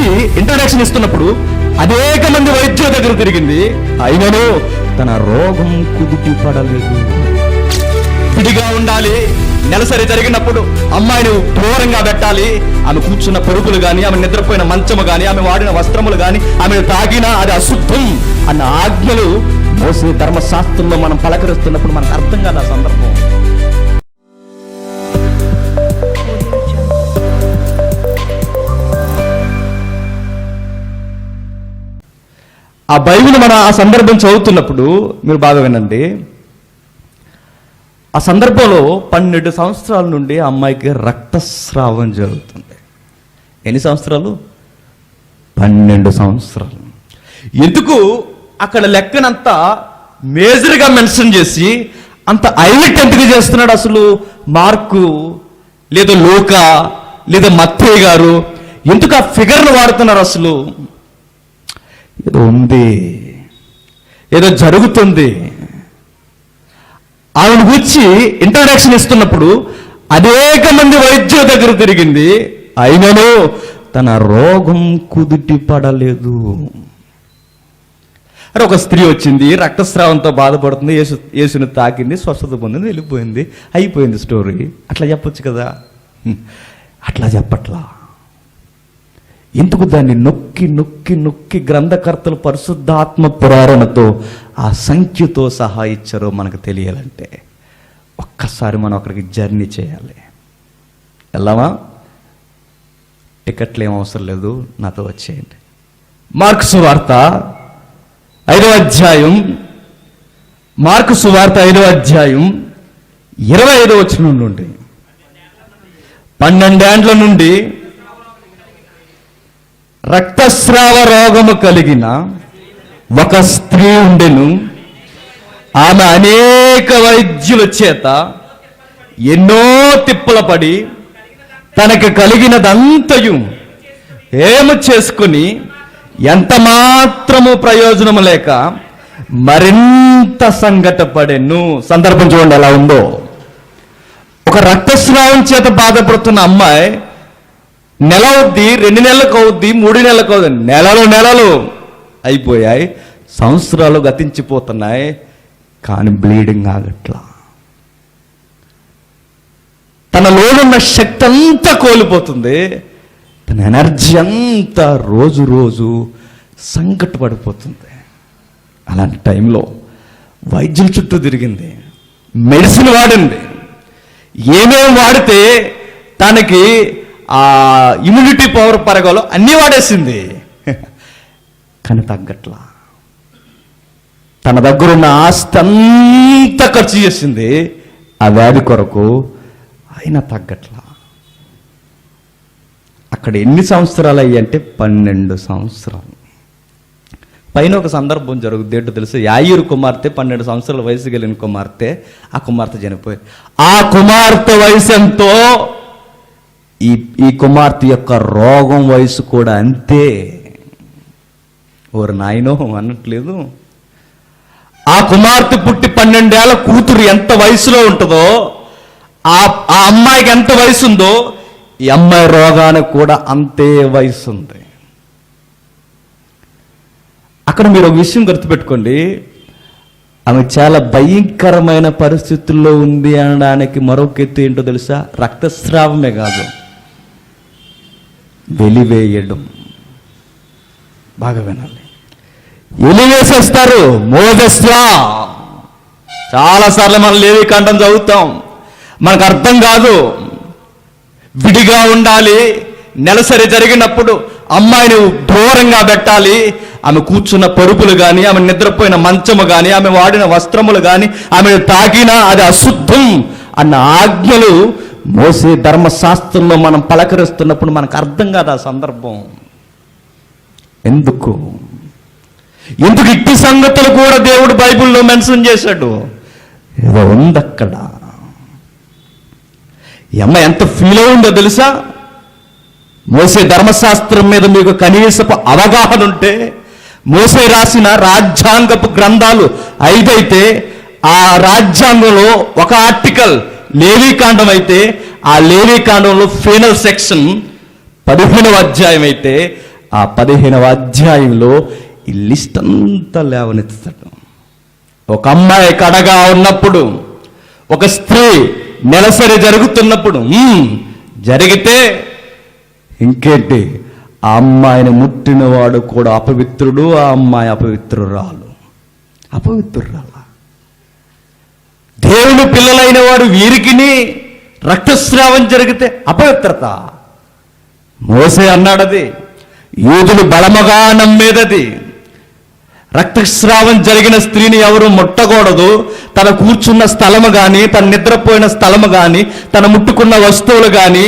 గురించి ఇంట్రొడక్షన్ ఇస్తున్నప్పుడు అనేక మంది వైద్యుల దగ్గర తిరిగింది, అయినను తన రోగం కుదిటి పడలేదు. విడిగా ఉండాలి, నెలసరి జరిగినప్పుడు అమ్మాయిని దూరంగా పెట్టాలి, ఆమె కూర్చున్న పరుపులు కానీ, ఆమె నిద్రపోయిన మంచము కానీ, ఆమె వాడిన వస్త్రములు కానీ, ఆమెను తాగినా అది అశుద్ధం అన్న ఆజ్ఞలు మోసే ధర్మశాస్త్రంలో మనం పలకరిస్తున్నప్పుడు మనకు అర్థం కాదు ఆ సందర్భం. ఆ బైబిల్ మన ఆ సందర్భం చదువుతున్నప్పుడు మీరు బాగా వినండి. ఆ సందర్భంలో 12 సంవత్సరాల నుండి ఆ అమ్మాయికి రక్తస్రావం జరుగుతుంది. ఎన్ని సంవత్సరాలు? 12 సంవత్సరాలు. ఎందుకు అక్కడ లెక్కనంతా మేజర్గా మెన్షన్ చేసి అంత హైలైట్ ఎందుకు చేస్తున్నాడు అసలు మార్కు లేదా లూకా లేదా మత్తయి గారు? ఎందుకు ఆ ఫిగర్ను వాడుతున్నారు? అసలు ఏదో ఉంది, ఏదో జరుగుతుంది. ఆమెను గురించి ఇంట్రొడక్షన్ ఇస్తున్నప్పుడు అనేక మంది వైద్యుల దగ్గర తిరిగింది, అయినను తన రోగం కుదిటి పడలేదు. అరే ఒక స్త్రీ వచ్చింది, రక్తస్రావంతో బాధపడుతుంది, యేసుని తాకింది, స్వస్థత పొందింది, వెళ్ళిపోయింది, అయిపోయింది స్టోరీ. అట్లా చెప్పొచ్చు కదా, అట్లా చెప్పట్లా. ఎందుకు దాన్ని నొక్కి నొక్కి నొక్కి గ్రంథకర్తలు పరిశుద్ధాత్మ పురాణతో ఆ సంఖ్యతో సహా ఇచ్చారో మనకు తెలియాలంటే ఒక్కసారి మనం అక్కడికి జర్నీ చేయాలి. వెళ్దామా? టికెట్లు ఏం అవసరం లేదు, నాతో వచ్చేయండి. మార్కు సువార్త 5వ అధ్యాయం, మార్కు సువార్త 5వ అధ్యాయం 25వ వచనం నుండి. 12 ఏండ్ల నుండి రక్తస్రావ రోగము కలిగిన ఒక స్త్రీ ఉండెను. ఆమె అనేక వైద్యుల చేత ఎన్నో తిప్పల పడి తనకు కలిగినదంతయు ఏమి చేసుకుని ఎంత మాత్రము ప్రయోజనము లేక మరింత సంకటపడెను. సందర్భం చూడండి ఎలా ఉందో. ఒక రక్తస్రావం చేత బాధపడుతున్న అమ్మాయి నెల అవుద్ది, 2 నెలలకు అవుద్ది, 3 నెలలకు అవుద్ది, నెలలు అయిపోయాయి, సంవత్సరాలు గతించిపోతున్నాయి, కానీ బ్లీడింగ్ ఆగట్లా. తనలోనున్న శక్తి అంతా కోల్పోతుంది, తన ఎనర్జీ అంతా రోజు రోజు సంకటపడిపోతుంది. అలాంటి టైంలో వైద్యుల చుట్టూ తిరిగింది, మెడిసిన్ వాడింది, ఏమేమి వాడితే తనకి ఆ ఇమ్యూనిటీ పవర్ పెరగాలో అన్నీ వాడేసింది, కానీ తగ్గట్లా. తన దగ్గరున్న ఆస్తి అంతా ఖర్చు చేసింది ఆ వ్యాధి కొరకు, అయినా తగ్గట్లా. అక్కడ ఎన్ని సంవత్సరాలు అయ్యంటే 12 సంవత్సరాలు. పైన ఒక సందర్భం జరుగుద్ది, ఏంటో తెలుసు. యాయిరు కుమార్తె 12 సంవత్సరాల వయసు కలిగిన కుమార్తె, ఆ కుమార్తె చనిపోయింది. ఆ కుమార్తె వయసు ఎంతో, ఈ కుమార్తె యొక్క రోగం వయసు కూడా అంతే. ఓరు నాయనో అనట్లేదు. ఆ కుమార్తె పుట్టి 12 ఏళ్ల కూతురు ఎంత వయసులో ఉంటుందో, ఆ అమ్మాయికి ఎంత వయసు ఉందో, ఈ అమ్మాయి రోగానికి కూడా అంతే వయసు ఉంది. అక్కడ మీరు ఒక విషయం గుర్తుపెట్టుకోండి, ఆమె చాలా భయంకరమైన పరిస్థితుల్లో ఉంది అనడానికి మరొక ఎత్తు ఏంటో తెలుసా? రక్తస్రావమే కాదు, వెలివేయడం. బాగా వినాలి. వెలివేసేస్తారు. మోజెస్లా చాలాసార్లు మనం లేవికాండం చదువుతాం, మనకు అర్థం కాదు. విడిగా ఉండాలి, నెలసరి జరిగినప్పుడు అమ్మాయిని దూరంగా పెట్టాలి, ఆమె కూర్చున్న పరుపులు కానీ, ఆమె నిద్రపోయిన మంచము కానీ, ఆమె వాడిన వస్త్రములు కానీ, ఆమెను తాకినా అది అశుద్ధం అన్న ఆజ్ఞలు మోసే ధర్మశాస్త్రంలో మనం పలకరిస్తున్నప్పుడు మనకు అర్థం కాదు ఆ సందర్భం. ఎందుకు ఇట్టి సంగతులు కూడా దేవుడు బైబిల్లో మెన్షన్ చేశాడు? ఏదో ఉంది అక్కడ. ఈ అమ్మాయి ఎంత ఫీల్ అయిందో తెలుసా? మోసే ధర్మశాస్త్రం మీద మీకు కనీసపు అవగాహన ఉంటే, మోసే రాసిన రాజ్యాంగపు గ్రంథాలు 5 అయితే ఆ రాజ్యాంగంలో ఒక ఆర్టికల్ లేవీకాండం అయితే, ఆ లేవీకాండంలో ఫైనల్ సెక్షన్ 15వ అధ్యాయం అయితే, ఆ 15వ అధ్యాయంలో ఈ లిస్ట్ అంతా లేవనెత్తుతాడు. ఒక అమ్మాయి కడగా ఉన్నప్పుడు, ఒక స్త్రీ నెలసరి జరుగుతున్నప్పుడు జరిగితే ఇంకేంటి, ఆ అమ్మాయిని ముట్టినవాడు కూడా అపవిత్రుడు, ఆ అమ్మాయి అపవిత్రురాలు. దేవుని పిల్లలైన వాడు వీరికిని రక్తస్రావం జరిగితే అపవిత్రత. మోసే అన్నాడది, యూదులు బలముగా నమ్మేదది. రక్తస్రావం జరిగిన స్త్రీని ఎవరు ముట్టకూడదు. తన కూర్చున్న స్థలము కానీ, తన నిద్రపోయిన స్థలము కానీ, తన ముట్టుకున్న వస్తువులు కానీ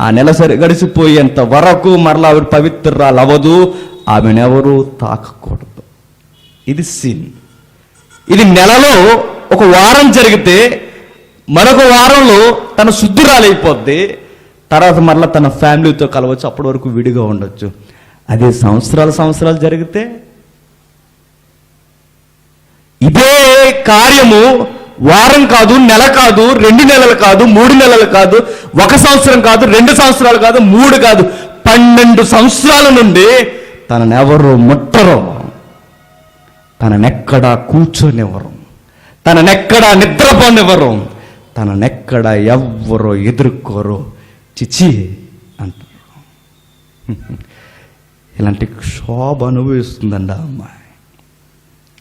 ఆ నెలసరి గడిచిపోయేంత వరకు మరలా ఆవిడ పవిత్రురాలు అవ్వదు. ఆమెనెవరూ తాకకూడదు. ఇది సిన్. ఇది నెలలో ఒక వారం జరిగితే మరొక వారంలో తన శుద్ధురాలైపోద్ది. తర్వాత మరలా తన ఫ్యామిలీతో కలవచ్చు, అప్పటి వరకు విడిగా ఉండొచ్చు. అదే సంవత్సరాలు జరిగితే ఇదే కార్యము వారం కాదు, నెల కాదు, 2 నెలలు కాదు, 3 నెలలు కాదు, 1 సంవత్సరం కాదు, 2 సంవత్సరాలు కాదు, 3 కాదు, 12 సంవత్సరాల నుండి తననెవరు ముట్టరు, తననెక్కడా కూర్చొనివ్వరు, తననెక్కడా నిద్రపోనివ్వరు, తననెక్కడ ఎవ్వరో ఎదుర్కోరు. చిచి అంటారు. ఇలాంటి క్షోభ అనుభవిస్తుందండి ఆ అమ్మాయి.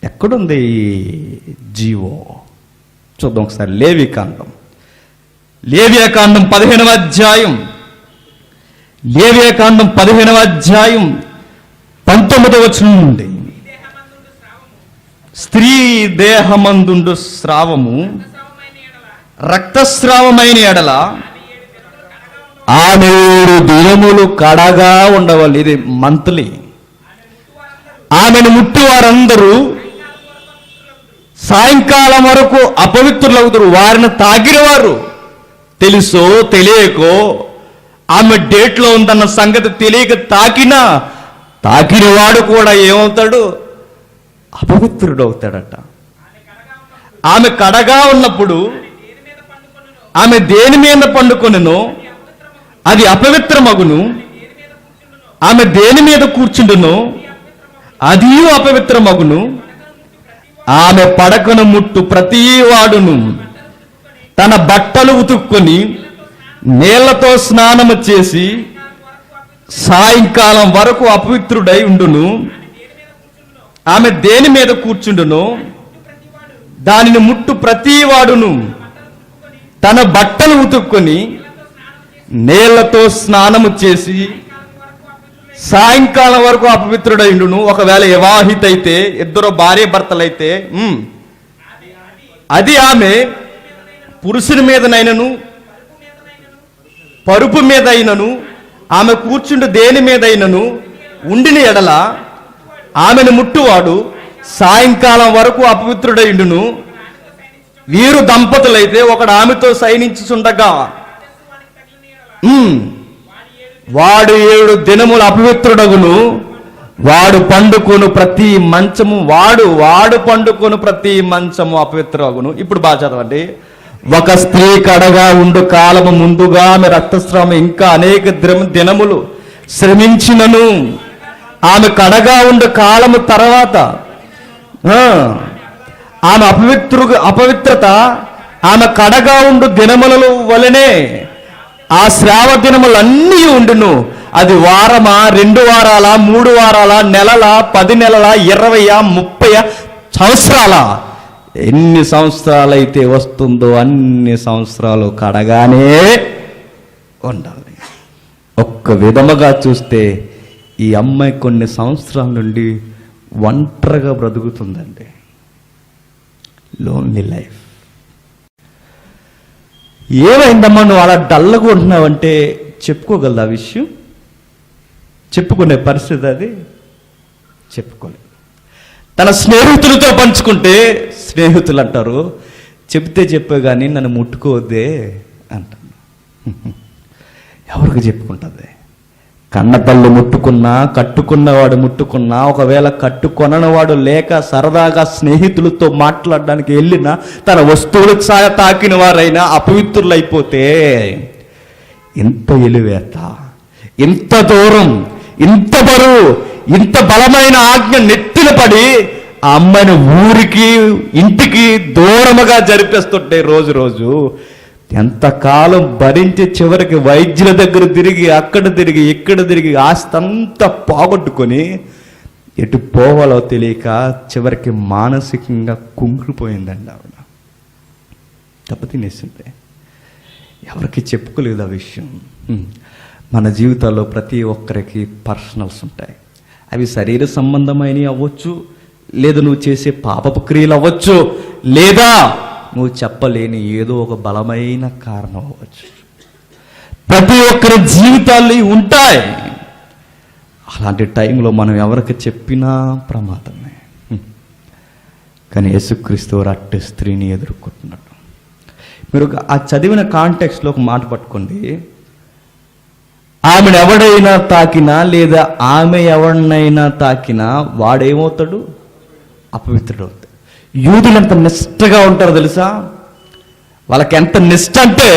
ఎక్కడుంది ఈ జీవో? చూద్దాం ఒకసారి. లేవియాకాండం 15వ అధ్యాయం, లేవియాకాండం 15వ అధ్యాయం 19వ వచనం నుండి. స్త్రీ దేహమందుండు స్రావము రక్తస్రావమైన ఎడల ఆమె 7 దినములు కడగా ఉండవాలి. ఇది మంత్లీ. ఆమెను ముట్టి వారందరూ సాయంకాలం వరకు అపవిత్రులవుతారు. వారిని తాకిన వారు తెలుసో తెలియకో, ఆమె డేట్లో ఉందన్న సంగతి తెలియక తాకిన వాడు కూడా ఏమవుతాడు? అపవిత్రుడు అవుతాడట. ఆమె కడగా ఉన్నప్పుడు ఆమె దేని మీద పండుకొనెనో అది అపవిత్రమగును. ఆమె దేని మీద కూర్చుండునో అది అపవిత్రమగును. ఆమె పడకను ముట్టు ప్రతి వాడును తన బట్టలు ఉతుక్కొని నీళ్లతో స్నానము చేసి సాయంకాలం వరకు అపవిత్రుడై ఉండును. ఆమె దేని మీద కూర్చుండునో దానిని ముట్టు ప్రతి వాడును తన బట్టలు ఉతుక్కొని నీళ్లతో స్నానము చేసి సాయంకాలం వరకు అపవిత్రుడైండును. ఒకవేళ వివాహిత అయితే, ఇద్దరు భార్య భర్తలైతే అది ఆమె పురుషుని మీదనైనను పరుపు మీద అయినను ఆమె కూర్చుండు దేని మీద అయినను ఉండిన ఎడల ఆమెను ముట్టువాడు సాయంకాలం వరకు అపవిత్రుడైండును. వీరు దంపతులైతే ఒకడు ఆమెతో శయనించుచుండగా వాడు 7 దినములు అపవిత్రుడగును. వాడు పండుకొను ప్రతి మంచము వాడు పండుకొను ప్రతి మంచము అపవిత్రగును. ఇప్పుడు బాగా చదవండి. ఒక స్త్రీ కడగా ఉండు కాలము ముందుగా ఆమె రక్తస్రావం ఇంకా అనేక దినములు శ్రమించినను ఆమె కడగా ఉండు కాలము తర్వాత ఆమె అపవిత్రత ఆమె కడగా ఉండు దినముల వలనే ఆ శ్రావ దినములన్నీ ఉండును. అది వారమా, 2 వారాల, 3 వారాల, నెలల, 10 నెలల, 20, 30 సంవత్సరాల, ఎన్ని సంవత్సరాలైతే వస్తుందో అన్ని సంవత్సరాలు కడగానే ఉండాలి. ఒక్క విధముగా చూస్తే ఈ అమ్మాయి కొన్ని సంవత్సరాల నుండి ఒంటరిగా బ్రతుకుతుందండి. Lonely life. ఏమైందమ్మా నువ్వు అలా డల్గా ఉంటున్నావంటే చెప్పుకోగలదు ఆ విషయం? చెప్పుకునే పరిస్థితి అది చెప్పుకోలేదు. తన స్నేహితులతో పంచుకుంటే స్నేహితులు అంటారు, చెప్తే చెప్పే కానీ నన్ను ముట్టుకోవద్దే అంటాను. ఎవరికి చెప్పుకుంటుంది? కన్నతల్లి ముట్టుకున్నా, కట్టుకున్నవాడు ముట్టుకున్నా, ఒకవేళ కట్టుకొనవాడు లేక సరదాగా స్నేహితులతో మాట్లాడడానికి వెళ్ళినా తన వస్తువులకు తాకిన వారైనా అపవిత్రులైపోతే ఎంత ఎలివేత, ఎంత దూరం, ఇంత బరువు, ఇంత బలమైన ఆజ్ఞ నెత్తిన పడి ఆ అమ్మాయిని ఊరికి ఇంటికి దూరముగా జరిపేస్తుంటే రోజు ఎంతకాలం భరించి చివరికి వైద్యుల దగ్గర తిరిగి అక్కడ తిరిగి ఇక్కడ తిరిగి ఆస్తంతా పోగొట్టుకొని ఎటు పోవాలో తెలియక చివరికి మానసికంగా కుంగిపోయిందండి ఆవిడ. దెబ్బతినేసింది. ఎవరికి చెప్పుకోలేదు ఆ విషయం. మన జీవితాల్లో ప్రతి ఒక్కరికి పర్సనల్స్ ఉంటాయి. అవి శరీర సంబంధమైనవి అవ్వచ్చు, లేదా నువ్వు చేసే పాపపు క్రియలు అవ్వచ్చు, లేదా నువ్వు చెప్పలేని ఏదో ఒక బలమైన కారణం అవ్వచ్చు. ప్రతి ఒక్కరి జీవితాల్లో ఉంటాయి. అలాంటి టైంలో మనం ఎవరికి చెప్పినా ప్రమాదమే. కానీ యేసుక్రీస్తు అట్టి స్త్రీని ఎదుర్కొంటున్నాడు. మీరు ఆ చదివిన కాంటెక్స్ట్లో ఒక మాట పట్టుకోండి. ఆమెను ఎవడైనా తాకినా లేదా ఆమె ఎవరినైనా తాకినా వాడేమవుతాడు? అపవిత్రుడు అవుతాడు. యూదులు ఎంత నిష్టగా ఉంటారో తెలుసా? వాళ్ళకి ఎంత నిష్ట అంటే,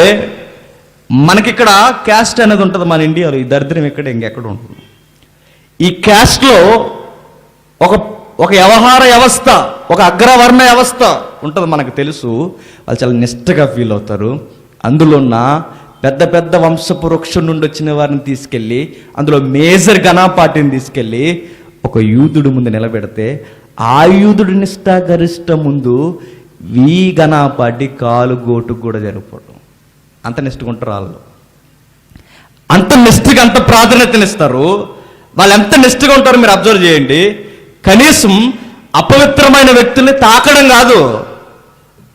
మనకిక్కడ క్యాస్ట్ అనేది ఉంటుంది మన ఇండియాలో. ఈ దరిద్రం ఇక్కడ ఇంకెక్కడ ఉంటుంది. ఈ క్యాస్ట్లో ఒక వ్యవహార వ్యవస్థ, ఒక అగ్రవర్ణ వ్యవస్థ ఉంటుంది, మనకు తెలుసు. వాళ్ళు చాలా నిష్టగా ఫీల్ అవుతారు. అందులో ఉన్న పెద్ద పెద్ద వంశపు వృక్షం నుండి వచ్చిన వారిని తీసుకెళ్ళి, అందులో మేజర్ గణపాటిని తీసుకెళ్ళి ఒక యూదుడు ముందు నిలబెడితే, ఆ యూదుడి నిష్ఠాగరిష్ట ముందు ఈ గణపాటి కాలు గోటుకు కూడా జరిగిపోవడం. అంత నిష్ఠగా వాళ్ళు, అంత నిష్ఠగా, అంత ప్రాధాన్యతనిస్తారు. వాళ్ళు ఎంత నిష్ఠగా ఉంటారో మీరు అబ్జర్వ్ చేయండి. కనీసం అపవిత్రమైన వ్యక్తుల్ని తాకడం కాదు,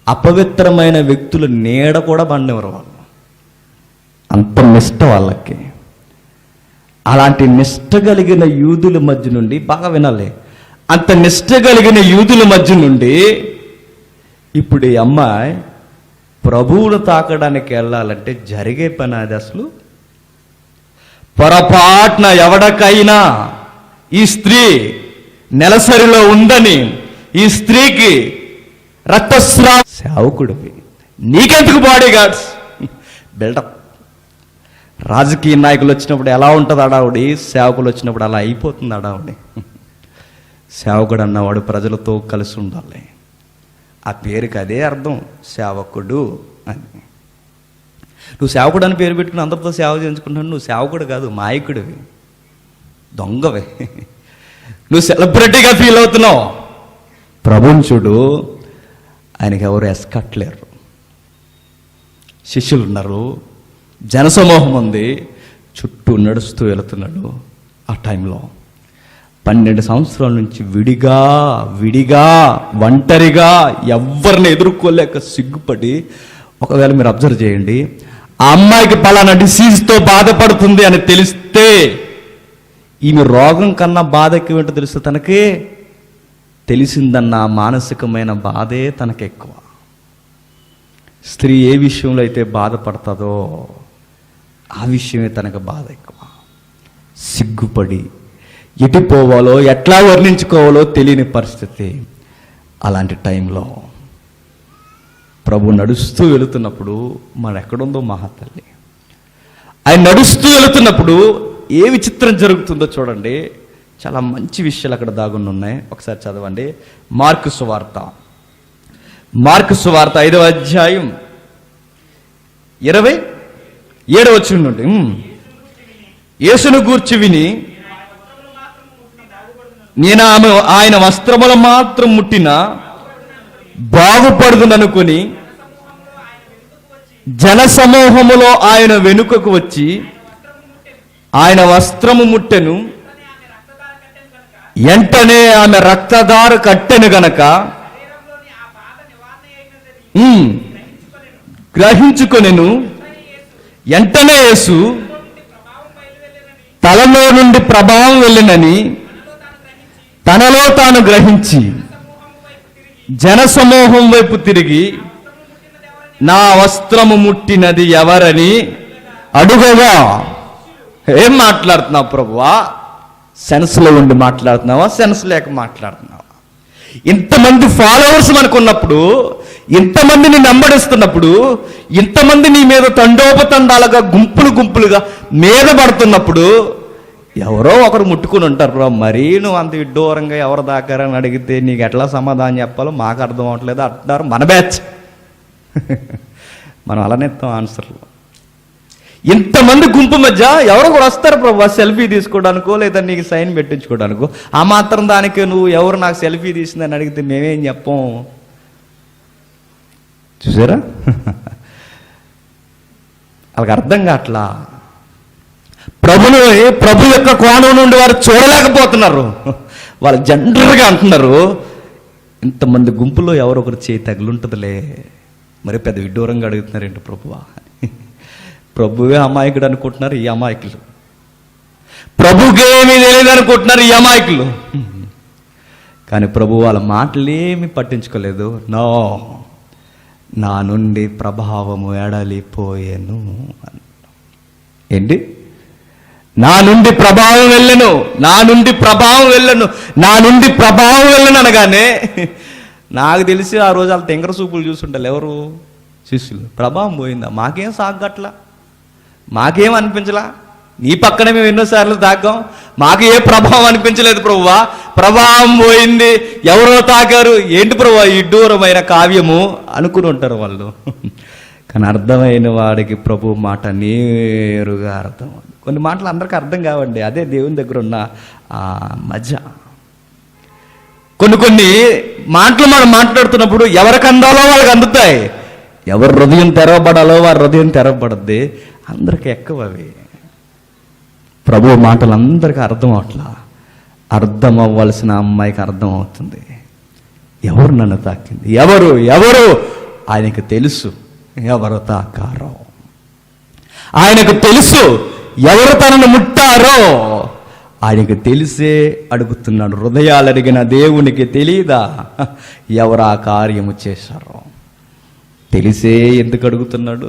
అపవిత్రమైన వ్యక్తుల నీడ కూడా బండివరు వాళ్ళు. అంత నిష్ఠ వాళ్ళకి. అలాంటి నిష్ఠ కలిగిన యూదుల మధ్య నుండి, బాగా వినాలి, అంత నిష్ఠ కలిగిన యూదుల మధ్య నుండి ఇప్పుడు ఈ అమ్మాయి ప్రభువును తాకడానికి వెళ్ళాలంటే జరిగే పని అది అసలు. పొరపాటున ఎవడకైనా ఈ స్త్రీ నెలసరిలో ఉందని, ఈ స్త్రీకి రక్తస్రావ, సేవకుడివి, నీకెందుకు బాడీ గార్డ్స్, బిల్డప్. రాజకీయ నాయకులు వచ్చినప్పుడు ఎలా ఉంటుంది అడావుడి, సేవకులు వచ్చినప్పుడు అలా అయిపోతుంది అడావుడి. సేవకుడు అన్నవాడు ప్రజలతో కలిసి ఉండాలి. ఆ పేరుకి అదే అర్థం, సేవకుడు అని. నువ్వు సేవకుడు అని పేరు పెట్టుకుని అందరితో సేవ చేయించుకుంటున్నావు. నువ్వు సేవకుడు కాదు, మాయకుడివి, దొంగవే. నువ్వు సెలబ్రిటీగా ఫీల్ అవుతున్నావు. ప్రభువుని చూడు, ఆయనకి ఎవరు ఎస్కట్లేరు. శిష్యులు ఉన్నారు, జనసమూహం ఉంది, చుట్టూ నడుస్తూ వెళుతున్నాడు. ఆ టైంలో 12 సంవత్సరాల నుంచి విడిగా ఒంటరిగా ఎవరిని ఎదుర్కోలేక సిగ్గుపడి, ఒకవేళ మీరు అబ్జర్వ్ చేయండి, ఆ అమ్మాయికి పలానా డిసీజ్తో బాధపడుతుంది అని తెలిస్తే, ఈమె రోగం కన్నా బాధ ఎక్కువ ఏంటో తెలిస్తే తనకే తెలిసిందన్న మానసికమైన బాధే తనకు ఎక్కువ. స్త్రీ ఏ విషయంలో అయితే బాధపడుతుందో ఆ విషయమే తనకు బాధ ఎక్కువ. సిగ్గుపడి ఎటు పోవాలో, ఎట్లా వర్ణించుకోవాలో తెలియని పరిస్థితి. అలాంటి టైంలో ప్రభు నడుస్తూ వెళుతున్నప్పుడు, మన ఎక్కడుందో మహాతల్లి, ఆయన నడుస్తూ వెళుతున్నప్పుడు ఏ విచిత్రం జరుగుతుందో చూడండి. చాలా మంచి విషయాలు అక్కడ దాగుని ఉన్నాయి. ఒకసారి చదవండి. మార్కు సువార్త 5వ అధ్యాయం 27వ వచనం నుండి. యేసును గూర్చి విని, నేను ఆయన వస్త్రములు మాత్రం ముట్టినా బాగుపడుదుననుకొని జనసమూహములో ఆయన వెనుకకు వచ్చి ఆయన వస్త్రము ముట్టెను. వెంటనే ఆమె రక్తధార కట్టెను గనక గ్రహించుకొనెను. వెంటనే యేసు తలలో నుండి ప్రభావం వెళ్ళినని తనలో తాను గ్రహించి జనసమూహం వైపు తిరిగి, నా వస్త్రము ముట్టినది ఎవరని అడుగగా, ఏం మాట్లాడుతున్నావు ప్రభువా? సెన్స్లో ఉండి మాట్లాడుతున్నావా, సెన్స్ లేక మాట్లాడుతున్నావా? ఇంతమంది ఫాలోవర్స్ మనకున్నప్పుడు, ఇంతమందిని వెంబడిస్తున్నప్పుడు, ఇంతమంది నీ మీద తండోపతండాలుగా గుంపులుగా మీద పడుతున్నప్పుడు ఎవరో ఒకరు ముట్టుకుని ఉంటారు బ్రో. మరీ నువ్వు అంత విడ్డూరంగా ఎవరు దాకారని అడిగితే నీకు ఎట్లా సమాధానం చెప్పాలో మాకు అర్థం అవ్వట్లేదు అంటున్నారు మన బ్యాచ్. మనం అలానే ఇస్తాం ఆన్సర్లు. ఇంతమంది గుంపు మధ్య ఎవరో కూడా వస్తారు ప్రభు సెల్ఫీ తీసుకోవడానికో లేదా నీకు సైన్ పెట్టించుకోవడానికో. ఆ మాత్రం దానికి నువ్వు ఎవరు నాకు సెల్ఫీ తీసిందని అడిగితే మేమేం చెప్పం. చూసారా, వాళ్ళకి అర్థం కావట్లా. ప్రభు యొక్క కోణం నుండి వారు చూడలేకపోతున్నారు. వాళ్ళు జనరల్గా అంటున్నారు, ఇంతమంది గుంపులో ఎవరొకరు చేయి తగిలింటుందిలే, మరి పెద్ద విడ్డూరంగా అడుగుతున్నారు ఏంటి ప్రభువా. ప్రభువే అమాయకుడు అనుకుంటున్నారు ఈ అమాయకులు. ప్రభుకేమీ తెలియదు అనుకుంటున్నారు ఈ అమాయకులు. కానీ ప్రభు వాళ్ళ మాటలేమి పట్టించుకోలేదు. నో, నా నుండి ప్రభావము ఎడలిపోయాను. ఏంటి? నా నుండి ప్రభావం వెళ్ళను, నా నుండి ప్రభావం వెళ్ళను, నా నుండి ప్రభావం వెళ్ళను అనగానే నాకు తెలిసి ఆ రోజు వాళ్ళ తెంగర చూపులు చూస్తుంటారు ఎవరు శిష్యులు. ప్రభావం పోయిందా? మాకేం సాగట్లా, మాకేం అనిపించలా. నీ పక్కనే మేము ఎన్నోసార్లు తాకాం, మాకు ఏ ప్రభావం అనిపించలేదు ప్రభువా. ప్రభావం పోయింది, ఎవరో తాకారు. ఏంటి ప్రభువా ఈ విడ్డూరమైన కావ్యము అనుకుని ఉంటారు వాళ్ళు. కానీ అర్థమైన వాడికి ప్రభు మాట నేరుగా అర్థం. కొన్ని మాటలు అందరికీ అర్థం కావండి, అదే దేవుని దగ్గర ఉన్న మజ. కొన్ని మాటలు మనం మాట్లాడుతున్నప్పుడు ఎవరికి అందాలో వాళ్ళకి అందుతాయి. ఎవరు హృదయం తెరవబడాలో వారి హృదయం తెరవబడద్ది. అందరికీ ఎక్కువ అవి. ప్రభు మాటలు అందరికీ అర్థం అవట్లా. అర్థం అవ్వాల్సిన అమ్మాయికి అర్థం అవుతుంది. ఎవరు నన్ను తాకింది, ఎవరు ఎవరు ఆయనకు తెలుసు. ఎవరు తాకారో ఆయనకు తెలుసు, ఎవరు తనను ముట్టారో ఆయనకు తెలిసే అడుగుతున్నాడు. హృదయాలు అడిగిన దేవునికి తెలీదా ఎవరు ఆ కార్యము చేశారో? తెలిసే ఎందుకు అడుగుతున్నాడు?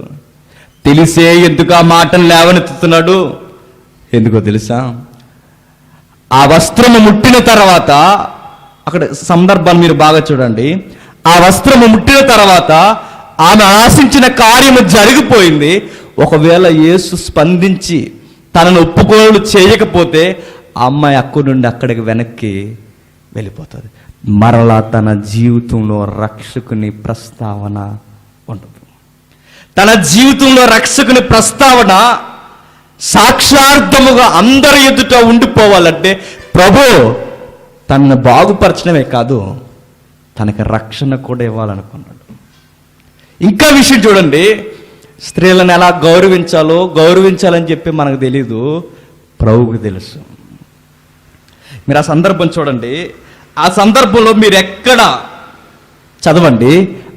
తెలిసే ఎందుకు ఆ మాటలు లేవనెత్తుతున్నాడు? ఎందుకో తెలుసా? ఆ వస్త్రము ముట్టిన తర్వాత, అక్కడ సందర్భాన్ని మీరు బాగా చూడండి. ఆ వస్త్రము ముట్టిన తర్వాత ఆమె ఆశించిన కార్యము జరిగిపోయింది. ఒకవేళ యేసు స్పందించి తనను ఒప్పుకోలు చేయకపోతే ఆ అమ్మాయి అక్కడి నుండి అక్కడికి వెనక్కి వెళ్ళిపోతుంది. మరలా తన జీవితంలో రక్షకుని ప్రస్తావన ఉండదు. తన జీవితంలో రక్షకుని ప్రస్తావన సాక్షార్థముగా అందరి ఎదుట ఉండిపోవాలంటే ప్రభు తనను బాగుపరచడమే కాదు, తనకి రక్షణ కూడా ఇవ్వాలనుకున్నాడు. ఇంకా విషయం చూడండి, స్త్రీలను ఎలా గౌరవించాలని చెప్పి మనకు తెలీదు, ప్రభువుకు తెలుసు. మీరు ఆ సందర్భం చూడండి. ఆ సందర్భంలో మీరు ఎక్కడ చదవండి,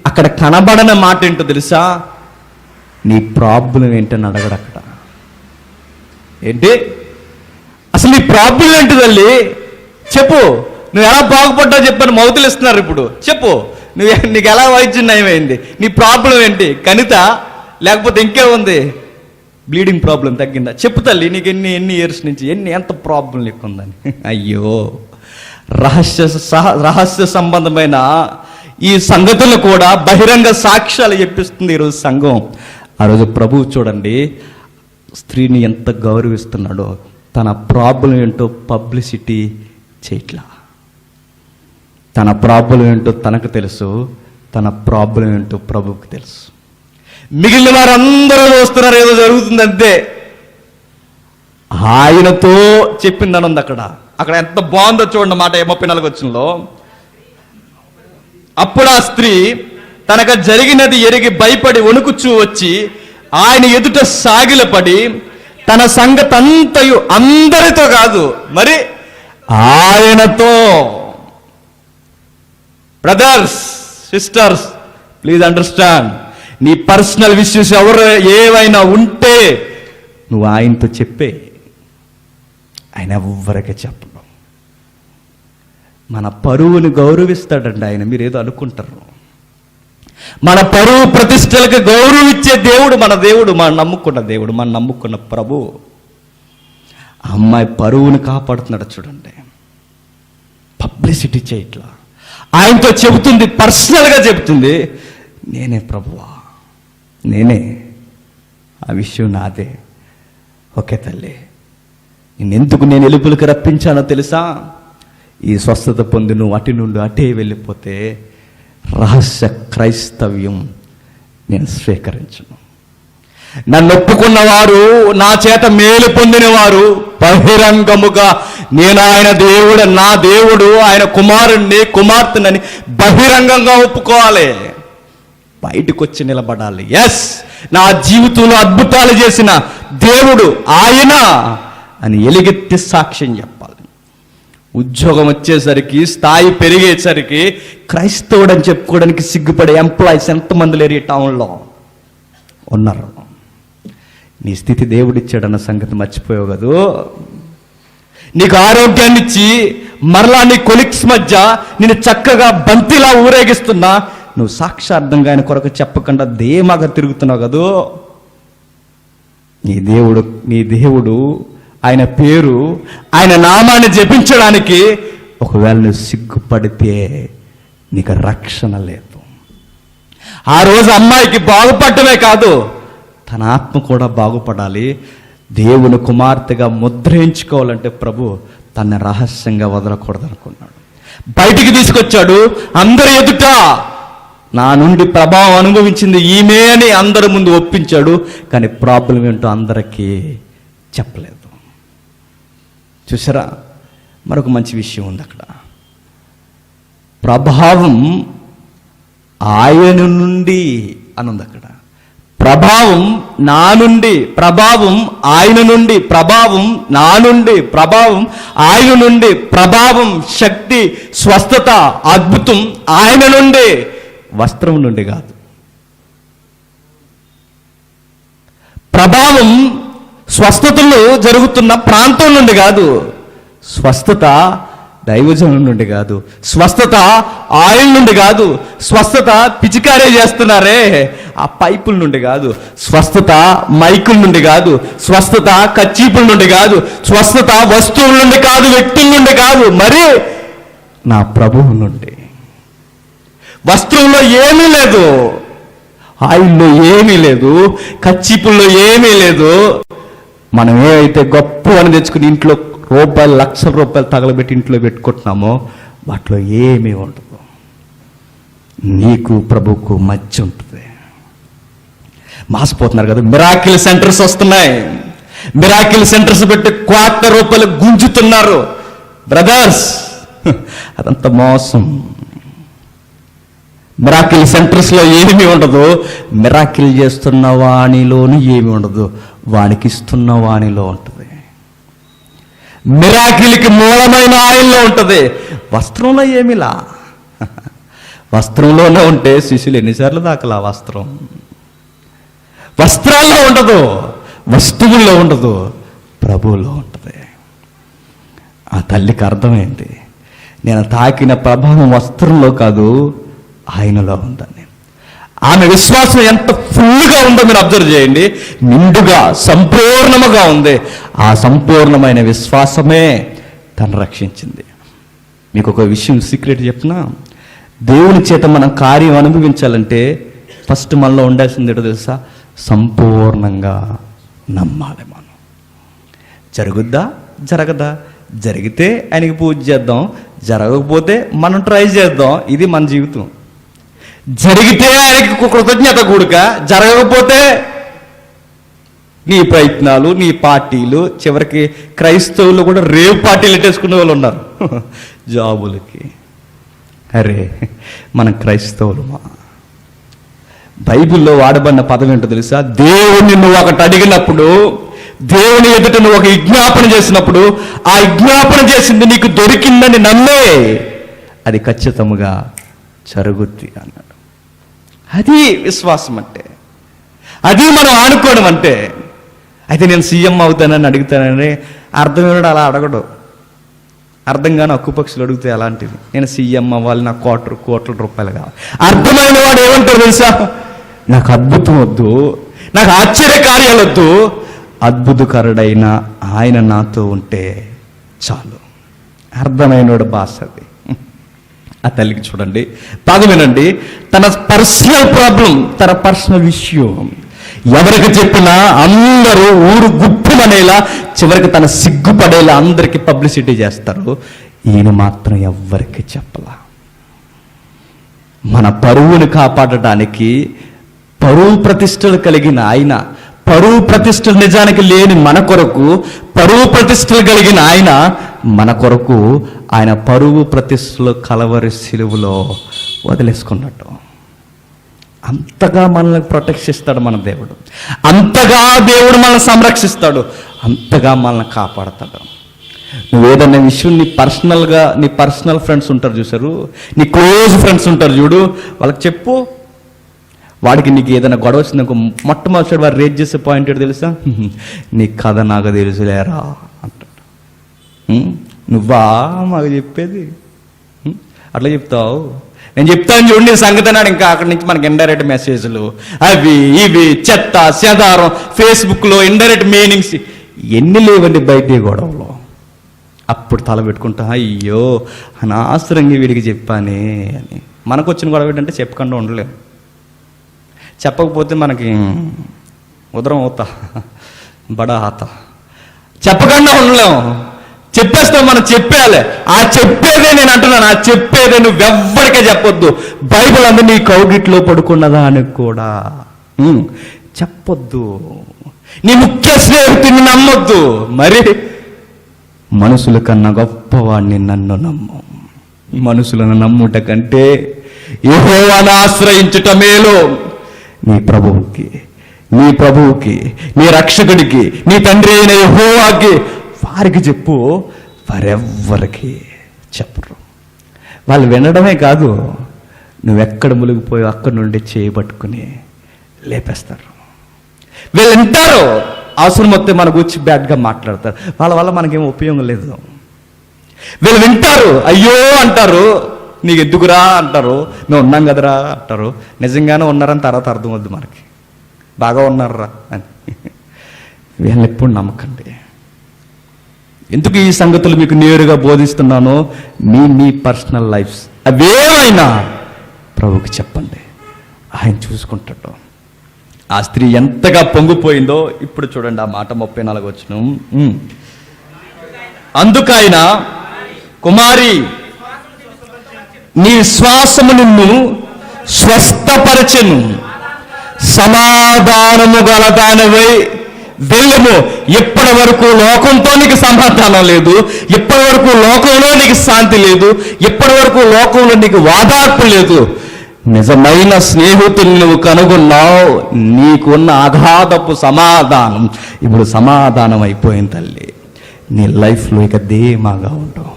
అక్కడ కనబడని మాట ఏంటో తెలుసా? నీ ప్రాబ్లం ఏంటని అడగడు అక్కడ. ఏంటి అసలు నీ ప్రాబ్లం ఏంటి తల్లి? చెప్పు, నువ్వు ఎలా బాగుపడ్డావు చెప్పని మౌతులు ఇస్తున్నారు. ఇప్పుడు చెప్పు, నీకు ఎలా వైద్యం నయమైంది? నీ ప్రాబ్లం ఏంటి? కణిత లేకపోతే ఇంకే ఉంది? బ్లీడింగ్ ప్రాబ్లం తగ్గిందా? చెప్పు తల్లి, నీకు ఎన్ని ఇయర్స్ నుంచి ఎంత ప్రాబ్లం లేకుందని. అయ్యో, రహస్య సంబంధమైన ఈ సంగతులు కూడా బహిరంగ సాక్ష్యాలు చెప్పిస్తుంది ఈరోజు సంఘం. ఆ రోజు ప్రభువు చూడండి స్త్రీని ఎంత గౌరవిస్తున్నాడో. తన ప్రాబ్లం ఏంటో పబ్లిసిటీ చేయట్లా. తన ప్రాబ్లం ఏంటో తనకు తెలుసు, తన ప్రాబ్లం ఏంటో ప్రభువుకి తెలుసు. మిగిలిన వారందరూ చూస్తున్నారు, ఏదో జరుగుతుంది అంతే. ఆయనతో చెప్పిందని ఉంది అక్కడ ఎంత బాగుందో చూడండి మాట 34 వచనంలో. అప్పుడు ఆ స్త్రీ తనకు జరిగినది ఎరిగి భయపడి వణుకుచూ వచ్చి ఆయన ఎదుట సాగిలపడి తన సంగతంతయు అందరితో కాదు మరి ఆయనతో. బ్రదర్స్, సిస్టర్స్, ప్లీజ్ అండర్స్టాండ్, నీ పర్సనల్ ఇష్యూస్ ఏవైనా ఉంటే నువ్వు ఆయనతో చెప్పే. ఆయన ఎవ్వరికీ చెప్పడం. మన పరువుని గౌరవిస్తాడండి ఆయన. మీరు ఏదో అనుకుంటారు. మన పరువు ప్రతిష్టలకు గౌరవం ఇచ్చే దేవుడు మన దేవుడు, మనం నమ్ముకున్న దేవుడు, మనం నమ్ముకున్న ప్రభు. అమ్మాయి పరువుని కాపాడుతున్నాడు చూడండి. పబ్లిసిటీ చేయట్లా. ఆయనతో చెబుతుంది, పర్సనల్గా చెబుతుంది, నేనే ప్రభువా, నేనే, ఆ విషయం నాదే. ఓకే తల్లి, నేను ఎలుపులకు రప్పించానో తెలుసా? ఈ స్వస్థత పొంది నువ్వు అటు నుండి అటే వెళ్ళిపోతే రహస్య క్రైస్తవ్యం నేను స్వీకరించను. నన్ను ఒప్పుకున్నవారు, నా చేత మేలు పొందిన వారు బహిరంగముగా నేను ఆయన దేవుడు, నా దేవుడు, ఆయన కుమారుణ్ణి, కుమార్తెనని బహిరంగంగా ఒప్పుకోవాలి. బయటకు వచ్చి నిలబడాలి. ఎస్, నా జీవితంలో అద్భుతాలు చేసిన దేవుడు ఆయన అని ఎలుగెత్తి సాక్ష్యం చెప్పాలి. ఉద్యోగం వచ్చేసరికి, స్థాయి పెరిగేసరికి క్రైస్తవుడు అని చెప్పుకోవడానికి సిగ్గుపడే ఎంప్లాయీస్ ఎంతమంది లేరు ఈ టౌన్లో ఉన్నారు. నీ స్థితి దేవుడిచ్చాడన్న సంగతి మర్చిపోయావు కదూ. నీకు ఆరోగ్యాన్ని ఇచ్చి మరలా నీ కొలిక్స్ మధ్య నేను చక్కగా బంతిలా ఊరేగిస్తున్నా, నువ్వు సాక్షార్థంగా ఆయన కొరకు చెప్పకుండా ధీమాగా తిరుగుతున్నావు కదూ. నీ దేవుడు ఆయన పేరు, ఆయన నామాన్ని జపించడానికి ఒకవేళ నువ్వు సిగ్గుపడితే నీకు రక్షణ లేదు. ఆ రోజు అమ్మాయికి బాగుపడటమే కాదు, తన ఆత్మ కూడా బాగుపడాలి. దేవుని కుమార్తెగా ముద్రించుకోవాలంటే ప్రభు తన రహస్యంగా వదలకూడదు అనుకున్నాడు. బయటికి తీసుకొచ్చాడు. అందరి ఎదుట నా నుండి ప్రభావం అనుభవించింది ఈమె అని అందరి ముందు ఒప్పించాడు. కానీ ప్రాబ్లం ఏంటో అందరికీ చెప్పలేదు. చూసారా, మరొక మంచి విషయం ఉంది అక్కడ. ప్రభావం ఆయన నుండి అని ఉంది అక్కడ. ప్రభావం నా నుండి, ప్రభావం ఆయన నుండి, ప్రభావం నా నుండి, ప్రభావం ఆయన నుండి, ప్రభావం, శక్తి, స్వస్థత, అద్భుతం ఆయన నుండి, వస్త్రం నుండి కాదు. ప్రభావం స్వస్థతలు జరుగుతున్న ప్రాంతం నుండి కాదు. స్వస్థత దైవజనం నుండి కాదు. స్వస్థత ఆయిల్ నుండి కాదు. స్వస్థత పిచికారీ చేస్తున్నారే ఆ పైపుల నుండి కాదు. స్వస్థత మైకుల నుండి కాదు. స్వస్థత కచ్చీపుల నుండి కాదు. స్వస్థత వస్తువుల నుండి కాదు, వ్యక్తుల నుండి కాదు, మరి నా ప్రభువు నుండి. వస్త్రంలో ఏమీ లేదు, ఆయిల్లో ఏమీ లేదు, కచ్చీపుల్లో ఏమీ లేదు. మనం ఏవైతే గొప్ప అని తెచ్చుకుని ఇంట్లో రూపాయలు, లక్షల రూపాయలు తగలబెట్టి ఇంట్లో పెట్టుకుంటున్నామో వాటిలో ఏమీ ఉండదు. నీకు ప్రభువుకు మధ్య ఉంటుంది. మాసిపోతున్నారు కదా, మిరాకిల్ సెంటర్స్ వస్తున్నాయి. మిరాకిల్ సెంటర్స్ పెట్టి ₹2,000 గుంజుతున్నారు బ్రదర్స్. అదంతా మోసం. మిరాకిల్ సెంటర్స్లో ఏమీ ఉండదు. మిరాకిల్ చేస్తున్న వాణిలోనూ ఏమీ ఉండదు, వానికి ఇస్తున్న వాణిలో ఉంటుంది. మిరాకిల్కి మూలమైన ఆయిల్లో ఉంటుంది. వస్త్రంలో ఏమిలా? వస్త్రంలోనే ఉంటే శిష్యులు ఎన్నిసార్లు దాకలా వస్త్రం? వస్త్రాల్లో ఉండదు, వస్తువుల్లో ఉండదు, ప్రభువులో ఉంటుంది. ఆ తల్లికి అర్థమైంది, నేను తాకిన ప్రభావం వస్త్రంలో కాదు ఆయనలో ఉందని. ఆమె విశ్వాసం ఎంత ఫుల్గా ఉందో మీరు అబ్జర్వ్ చేయండి. నిండుగా, సంపూర్ణముగా ఉంది. ఆ సంపూర్ణమైన విశ్వాసమే తను రక్షించింది. మీకు ఒక విషయం సీక్రెట్ చెప్పినా, దేవుని చేత మనం కార్యం అనుభవించాలంటే ఫస్ట్ మనలో ఉండాల్సింది ఏంటో తెలుసా? సంపూర్ణంగా నమ్మాలి. మనం జరుగుద్దా, జరగదా? జరిగితే ఆయనకి పూజ చేద్దాం, జరగకపోతే మనం ట్రై చేద్దాం. ఇది మన జీవితం. జరిగితే ఆయనకి కృతజ్ఞత కూడక, జరగకపోతే నీ ప్రయత్నాలు, నీ పార్టీలు. చివరికి క్రైస్తవులు కూడా రేవ్ పార్టీలు ఎట్టేసుకునే వాళ్ళు ఉన్నారు జాబులకి. అరే, మనం క్రైస్తవులమా? బైబిల్లో వాడబడిన పదం ఏంటో తెలుసా? దేవుణ్ణి నువ్వు ఒకటి అడిగినప్పుడు, దేవుని ఎదుట నువ్వు ఒక విజ్ఞాపన చేసినప్పుడు, ఆ విజ్ఞాపన చేసింది నీకు దొరికిందని నమ్మే అది ఖచ్చితంగా జరుగుద్ది అన్నాడు. అది విశ్వాసం అంటే, అది మనం ఆనుకోవడం అంటే. అయితే నేను సీఎం అవుతానని అడుగుతానని అర్థమైనడు అలా అడగడు. అర్థం కాని హక్కుపక్షులు అడిగితే అలాంటివి. నేను సీఎం అవ్వాలి, నాకు కోట్ల రూపాయలు కావాలి. అర్థమైన వాడు ఏమంటారు తెలుసా? నాకు అద్భుతం వద్దు, నాకు ఆశ్చర్యకార్యాలు వద్దు, అద్భుతకరుడైన ఆయన నాతో ఉంటే చాలు. అర్థమైనోడు భాష అది. ఆ తల్లికి చూడండి, బాగా వినండి. తన పర్సనల్ ప్రాబ్లం, తన పర్సనల్ విషయం ఎవరికి చెప్పినా అందరూ ఊరు గుప్పుమనేలా చివరికి తన సిగ్గుపడేలా అందరికీ పబ్లిసిటీ చేస్తారు. ఈయన మాత్రం ఎవ్వరికి చెప్పలా. మన పరువును కాపాడటానికి పరువు ప్రతిష్టలు కలిగిన ఆయన, పరువు ప్రతిష్టలు నిజానికి లేని మన కొరకు పరువు ప్రతిష్టలు కలిగిన ఆయన మన కొరకు ఆయన పరువు ప్రతిష్టలు కలవరి సిలువలో వదిలేసుకున్నట్టు. అంతగా మనల్ని ప్రొటెక్ట్ చేస్తాడు మన దేవుడు, అంతగా దేవుడు మనల్ని సంరక్షిస్తాడు, అంతగా మనల్ని కాపాడతాడు. నువ్వేదన్నా విషయం నీ పర్సనల్ ఫ్రెండ్స్ ఉంటారు చూసారు, నీ క్లోజ్ ఫ్రెండ్స్ ఉంటారు చూడు, వాళ్ళకి చెప్పు. వాడికి నీకు ఏదైనా గొడవ వచ్చిందనుకో, మొట్టమొదటి వాడు రేట్ చేసే పాయింట్ ఏంటో తెలుసా? నీ కథ నాకు తెలుసులేరా అంటాడు. నువ్వా మాకు చెప్పేది? అట్లా చెప్తావు. నేను చెప్తాను చూడండి సంగతి అన్నాడు. ఇంకా అక్కడి నుంచి మనకి ఇండైరెక్ట్ మెసేజ్లు అవి ఇవి చెత్త చెదారం, ఫేస్బుక్లో ఇండైరెక్ట్ మీనింగ్స్ ఎన్ని లేవండి బయట గొడవలో. అప్పుడు తల పెట్టుకుంటా, అయ్యో అనవసరంగా వీడికి చెప్పానే అని. మనకు వచ్చిన గొడవ ఏంటంటే చెప్పకుండా ఉండలేము. చెప్పకపోతే మనకి ఉదరం అవుతా బడా ఆత, చెప్పకుండా ఉండలేము. చెప్పేస్తాం, మనం చెప్పేయాలి. ఆ చెప్పేదే నేను అంటున్నాను, ఆ చెప్పేదే నువ్వెవ్వరికే చెప్పొద్దు. బైబిల్ అందు నీ కౌగిట్లో పడుకున్నదా అని కూడా చెప్పొద్దు. నీ ముఖ్య స్నేహితుడిని నమ్మొద్దు. మరి మనుషుల కన్నా గొప్పవాడిని నన్ను నమ్ము. మనుషులను నమ్ముట కంటే యెహోవాను ఆశ్రయించుట మేలు. నీ ప్రభువుకి నీ రక్షకుడికి నీ తండ్రి అయిన యెహోవాకి వారికి చెప్పు, వారెవ్వరికి చెప్పరు. వాళ్ళు వినడమే కాదు, నువ్వెక్కడ మునిగిపోయి అక్కడి నుండి చేయబట్టుకుని లేపేస్తారు. వీళ్ళు వింటారు, అవసరం వస్తే మన గురించి బ్యాడ్గా మాట్లాడతారు. వాళ్ళ వల్ల మనకేం ఉపయోగం లేదు. వీళ్ళు వింటారు, అయ్యో అంటారు, నీకు ఎందుకురా అంటారు, మేము ఉన్నాం కదరా అంటారు. నిజంగానే ఉన్నారని తర్వాత అర్థమవుద్ది మనకి, బాగా ఉన్నారా అని. వీళ్ళు ఎప్పుడు నమ్మకండి. ఎందుకు ఈ సంగతులు మీకు నేరుగా బోధిస్తున్నానో, మీ పర్సనల్ లైఫ్స్ అవేమైనా ప్రభుకి చెప్పండి, ఆయన చూసుకుంటాడు. ఆ స్త్రీ ఎంతగా పొంగిపోయిందో ఇప్పుడు చూడండి. ఆ మాట 34 వచనం. అందుకైనా కుమారి, నీ విశ్వాసము నిన్ను స్వస్థపరచెను, సమాధానము గలదానవై వెళ్ళము. ఇప్పటి వరకు లోకంతో నీకు సమాధానం లేదు, ఇప్పటి వరకు లోకంలో నీకు శాంతి లేదు, ఇప్పటి వరకు లోకంలో నీకు వాదార్పు లేదు. నిజమైన స్నేహితుల్ని నువ్వు కనుగొన్నావు, నీకున్న అగాధపు సమాధానం ఇప్పుడు సమాధానం అయిపోయింది తల్లి. నీ లైఫ్లో ఇక ధీమాగా ఉంటావు.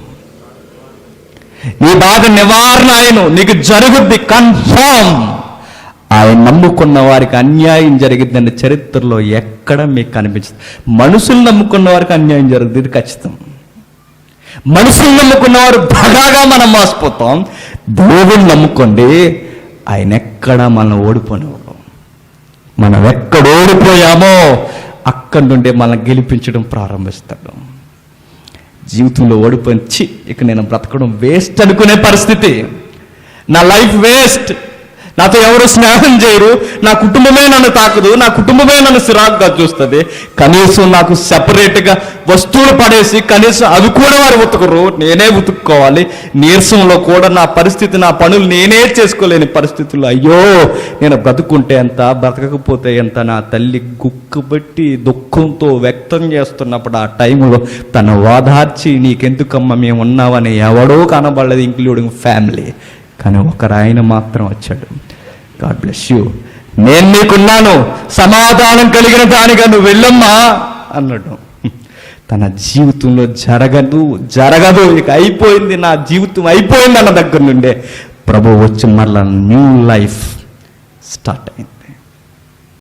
నీ బాధ నివారణ ఆయన నీకు జరుగుద్ది, కన్ఫర్మ్. ఆయన నమ్ముకున్న వారికి అన్యాయం జరిగిద్దని చరిత్రలో ఎక్కడ మీకు కనిపించదు. మనుషులు నమ్ముకున్న వారికి అన్యాయం జరుగుతుంది, ఇది ఖచ్చితం. మనుషులు నమ్ముకున్న వారు బాగా మనం మోసపోతాం. దేవుని నమ్ముకోండి, ఆయన ఎక్కడ మనం ఓడిపోనివ్వడం. మనం ఎక్కడ ఓడిపోయామో అక్కడి నుండి మనం గెలిపించడం ప్రారంభిస్తాడు. జీవితంలో ఓడిపోయి ఇక నేను బ్రతకడం వేస్ట్ అనుకునే పరిస్థితి, నా లైఫ్ వేస్ట్, నాతో ఎవరు స్నేహం చేయరు, నా కుటుంబమే నన్ను తాకదు, నా కుటుంబమే నన్ను సిరాకుగా చూస్తుంది, కనీసం నాకు సెపరేట్గా వస్తువులు పడేసి కనీసం అవి కూడా వారు ఉతకరు, నేనే ఉతుక్కోవాలి. నీరసంలో కూడా నా పరిస్థితి, నా పనులు నేనే చేసుకోలేని పరిస్థితుల్లో అయ్యో నేను బ్రతుకుంటే ఎంత, బ్రతకకపోతే ఎంత, నా తల్లి గుక్కుబట్టి దుఃఖంతో వ్యక్తం చేస్తున్నప్పుడు ఆ టైంలో తను ఓదార్చి నీకెందుకమ్మా మేము ఉన్నామని ఎవడో కనబడలేదు, ఇంక్లూడింగ్ ఫ్యామిలీ. కానీ ఒకరు ఆయన మాత్రం వచ్చాడు, గాడ్ బ్లెస్ యూ, నేను నీకున్నాను, సమాధానం కలిగిన దానిగా నువ్వు వెళ్ళమ్మా అన్నాడు. తన జీవితంలో జరగదు ఇక అయిపోయింది, నా జీవితం అయిపోయింది అన్న దగ్గర నుండే ప్రభు వచ్చి మళ్ళా న్యూ లైఫ్ స్టార్ట్ అయింది.